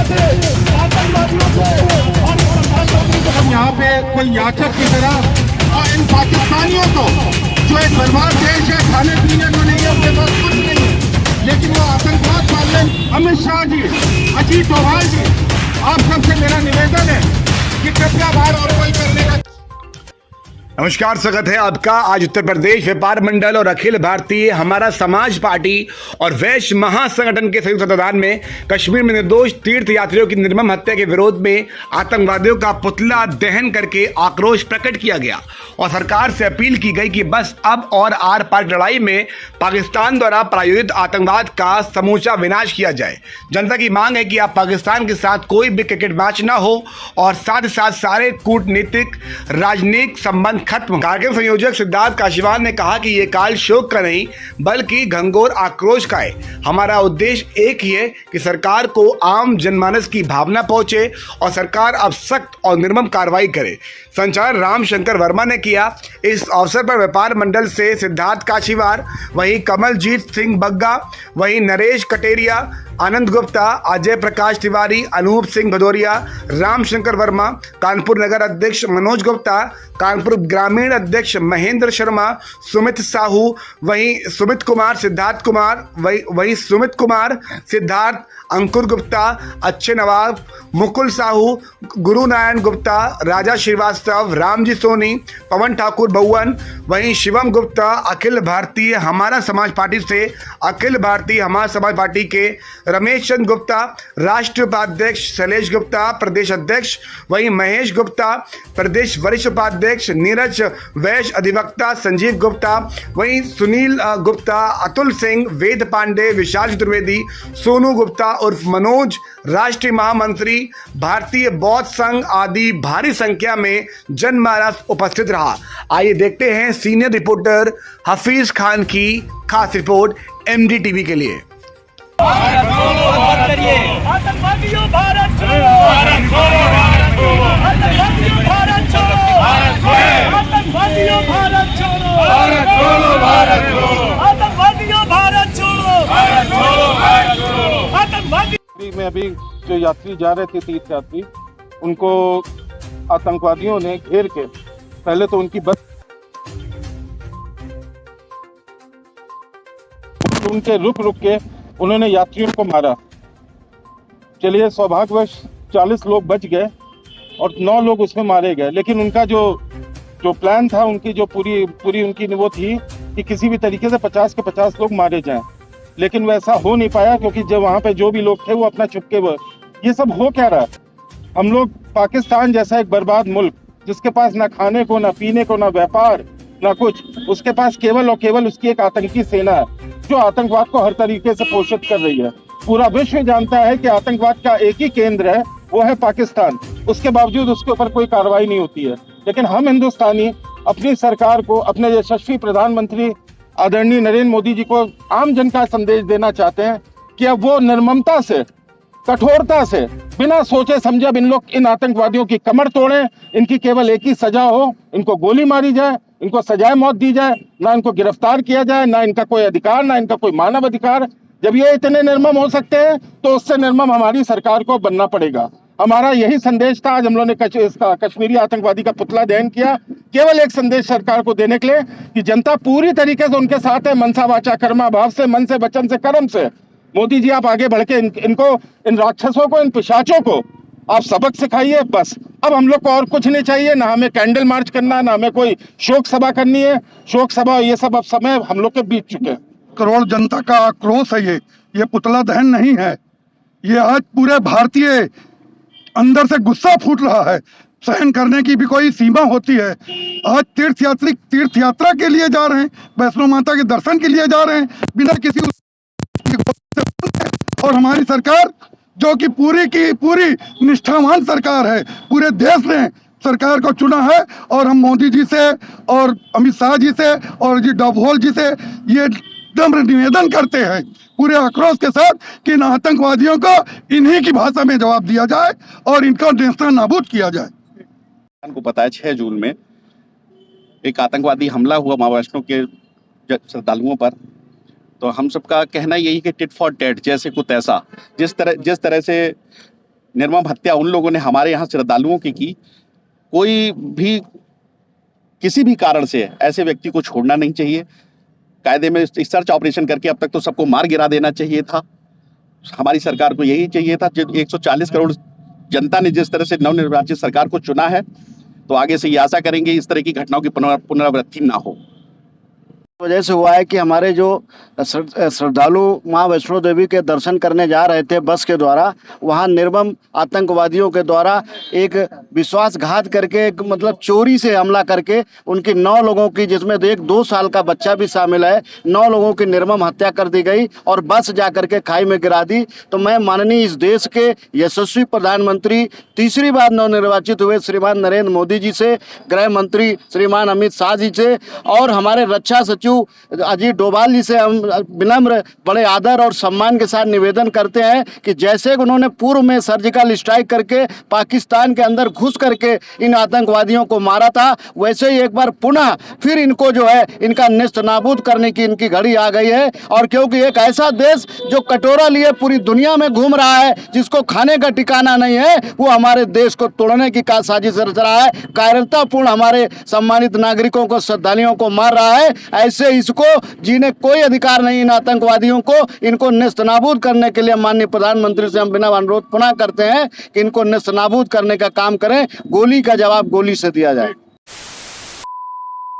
हम यहाँ पे कोई याचक की तरह और इन पाकिस्तानियों को जो एक बर्बाद देश है, खाने पीने को नहीं है, उनके पास कुछ नहीं है, लेकिन वो आतंकवाद पालन। अमित शाह जी, अजीत डोभाल जी, आप सबसे मेरा निवेदन है कि कृपया बाहर और कोई करने का। नमस्कार, स्वागत है आपका। आज उत्तर प्रदेश व्यापार मंडल और अखिल भारतीय हमारा समाज पार्टी और वैश्य महासंगठन के संयुक्त तत्वाधान में कश्मीर में निर्दोष तीर्थ यात्रियों की निर्मम हत्या के विरोध में आतंकवादियों का पुतला दहन करके आक्रोश प्रकट किया गया और सरकार से अपील की गई कि बस अब और आर पार की लड़ाई में पाकिस्तान द्वारा प्रायोजित आतंकवाद का समूचा विनाश किया जाए। जनता की मांग है कि अब पाकिस्तान के साथ कोई भी क्रिकेट मैच ना हो और साथ ही साथ सारे कूटनीतिक राजनीतिक संबंध खत्म। कार्यक्रम संयोजक सिद्धार्थ काशीवान ने कहा कि ये काल शोक का नहीं बल्कि घंघोर आक्रोश का है। हमारा उद्देश्य एक ही है कि सरकार को आम जनमानस की भावना पहुंचे और सरकार अब सख्त और निर्मम कार्रवाई करे। संचालक रामशंकर वर्मा ने किया। इस अवसर पर व्यापार मंडल से सिद्धार्थ काशीवार, वहीं कमलजीत सिंह बग्गा, वहीं नरेश कटेरिया, आनंद गुप्ता, अजय प्रकाश तिवारी, अनूप सिंह भदौरिया, रामशंकर वर्मा, कानपुर नगर अध्यक्ष मनोज गुप्ता, कानपुर ग्रामीण अध्यक्ष महेंद्र शर्मा, सुमित साहू, वहीं सुमित कुमार, सिद्धार्थ कुमार, वहीं सुमित कुमार, सिद्धार्थ, अंकुर गुप्ता, अच्छे नवाब, मुकुल साहू, गुरु नारायण गुप्ता, राजा श्रीवास्तव, रामजी सोनी, पवन ठाकुर बहुवन, वहीं शिवम गुप्ता, अखिल भारतीय हमारा समाज पार्टी से अखिल भारतीय हमारा समाज पार्टी के रमेश चंद्र गुप्ता, राष्ट्रीय उपाध्यक्ष शैलेश गुप्ता, प्रदेश अध्यक्ष, वहीं महेश गुप्ता, प्रदेश वरिष्ठ उपाध्यक्ष, नीरज वैश्य अधिवक्ता, संजीव गुप्ता, वहीं सुनील गुप्ता, अतुल सिंह, वेद पांडे, विशाल चतुर्वेदी, सोनू गुप्ता उर्फ मनोज, राष्ट्रीय महामंत्री, भारतीय बौद्ध संघ आदि भारी संख्या में जनमानस उपस्थित रहा। आइए देखते हैं सीनियर रिपोर्टर हफीज खान की खास रिपोर्ट एमडी टीवी के लिए। आतंकवादियों भारत छोड़ो, भारत छोड़ो, भारत छोड़ो, आतंकवादियों भारत छोड़ो, भारत छोड़ो, आतंकवादियों भारत छोड़ो, भारत छोड़ो, भारत छोड़ो, आतंकवादियों भारत छोड़ो, भारत छोड़ो, भारत छोड़ो, आतंकवादी में अभी जो यात्री जा रहे थे, तीर्थ यात्री, उनको आतंकवादियों ने घेर के पहले तो उनकी बस उनके रुक के उन्होंने यात्रियों को मारा। चलिए, सौभाग्यवश 40 लोग बच गए और 9 लोग उसमें मारे गए, लेकिन उनका जो प्लान था, उनकी जो पूरी उनकी वो थी कि किसी भी तरीके से 50 के 50 लोग मारे जाएं, लेकिन वैसा हो नहीं पाया क्योंकि जब वहाँ पे जो भी लोग थे वो अपना छुपके ये सब हो क्या रहा। हम लोग पाकिस्तान जैसा एक बर्बाद मुल्क जिसके पास ना खाने को, ना पीने को, ना व्यापार, ना कुछ, उसके पास केवल और केवल उसकी एक आतंकी सेना है जो आतंकवाद को हर तरीके से पोषित कर रही है। पूरा विश्व जानता है कि आतंकवाद का एक ही केंद्र है, वो है पाकिस्तान। उसके बावजूद उसके ऊपर कोई कार्रवाई नहीं होती है। लेकिन हम हिंदुस्तानी अपनी सरकार को, अपने यशस्वी प्रधानमंत्री आदरणीय नरेंद्र मोदी जी को आम जन का संदेश देना चाहते हैं कि अब वो निर्ममता से, कठोरता से, बिना सोचे समझे अब इन आतंकवादियों की कमर तोड़ें। इनकी केवल एक ही सजा हो, इनको गोली मारी जाए, इनको सजाए मौत दी जाए, ना इनको गिरफ्तार किया जाए, ना इनका कोई अधिकार, ना इनका कोई मानव अधिकार। जब ये इतने निर्मम हो सकते हैं तो उससे निर्मम हमारी सरकार को बनना पड़ेगा। हमारा यही संदेश था। आज हम लोगों ने इसका कश्मीरी आतंकवादी का पुतला दहन किया, केवल एक संदेश सरकार को देने के लिए कि जनता पूरी तरीके से उनके साथ है, मनसा वाचा कर्मा भाव से, मन से, वचन से, कर्म से। मोदी जी, आप आगे बढ़ के इन राक्षसों को, इन पिशाचों को आप सबक सिखाइए। बस अब हम लोग को और कुछ नहीं चाहिए, ना हमें कैंडल मार्च करना, ना हमें कोई शोक सभा करनी है। शोक सभा ये सब अब समय हम लोग के बीत चुके हैं। करोड़ जनता का आक्रोश है ये पुतला दहन नहीं है। ये आज पूरे भारतीय अंदर से गुस्सा फूट रहा है। सहन करने की भी कोई सीमा होती है। आज तीर्थ यात्रा के लिए जा रहे हैं, वैष्णो माता के दर्शन के लिए जा रहे हैं बिना किसी और हमारी सरकार जो कि पूरी की पूरी निष्ठावान सरकार है, पूरे देश ने सरकार को चुना है और हम मोदी जी से और अमित शाह जी से और जी डोभाल जी से ये नम्र निवेदन करते हैं पूरे आक्रोश के साथ कि इन आतंकवादियों को इन्हीं की भाषा में जवाब दिया जाए और इनका नेस्ता नाबूद किया जाए। को पता है 6 जून में एक आतंकवादी हमला हुआ माँ वैष्णो के श्रद्धालुओं पर। तो हम सबका कहना यही कि टिट फॉर टैट, जैसे को तैसा, जिस तरह से निर्मम हत्या उन लोगों ने हमारे यहाँ श्रद्धालुओं की कोई भी किसी भी कारण से ऐसे व्यक्ति को छोड़ना नहीं चाहिए। कायदे में सर्च ऑपरेशन करके अब तक तो सबको मार गिरा देना चाहिए था। हमारी सरकार को यही चाहिए था। 140 करोड़ जनता ने जिस तरह से नवनिर्वाचित सरकार को चुना है, तो आगे से ये आशा करेंगे इस तरह की घटनाओं की पुनरावृत्ति ना हो। वजह से हुआ है कि हमारे जो श्रद्धालु माँ वैष्णो देवी के दर्शन करने जा रहे थे बस के द्वारा, वहाँ निर्मम आतंकवादियों के द्वारा एक विश्वासघात करके एक मतलब चोरी से हमला करके उनकी 9 लोगों की, जिसमें एक 2 साल का बच्चा भी शामिल है, 9 लोगों की निर्मम हत्या कर दी गई और बस जा करके खाई में गिरा दी। तो मैं माननीय इस देश के यशस्वी प्रधानमंत्री, तीसरी बार नवनिर्वाचित हुए श्रीमान नरेंद्र मोदी जी से, गृह मंत्री श्रीमान अमित शाह जी से और हमारे रक्षा सचिव अजीत डोभाल जी से हम विनम्र बड़े आदर और सम्मान के साथ निवेदन करते हैं कि जैसे उन्होंने पूर्व में सर्जिकल स्ट्राइक करके पाकिस्तान के अंदर घुस करके इन आतंकवादियों को मारा था, वैसे ही एक बार पुनः फिर इनको जो है इनका नेस्त नाबूद करने की इनकी घड़ी आ गई है। और क्योंकि एक ऐसा देश जो कटोरा लिए पूरी दुनिया में घूम रहा है, जिसको खाने का ठिकाना नहीं है, वो हमारे देश को तोड़ने की साजिश रच रहा है, कायरतापूर्ण हमारे सम्मानित नागरिकों को, श्रद्धालुओं को मार रहा है। ऐसे इसको जीने कोई अधिकार नहीं। इन आतंकवादियों को, इनको नेस्तनाबूद करने के लिए माननीय प्रधानमंत्री से हम बिना अनुरोध पुनः करते हैं कि इनको नेस्तनाबूद करने का काम करें। गोली का जवाब गोली से दिया जाए।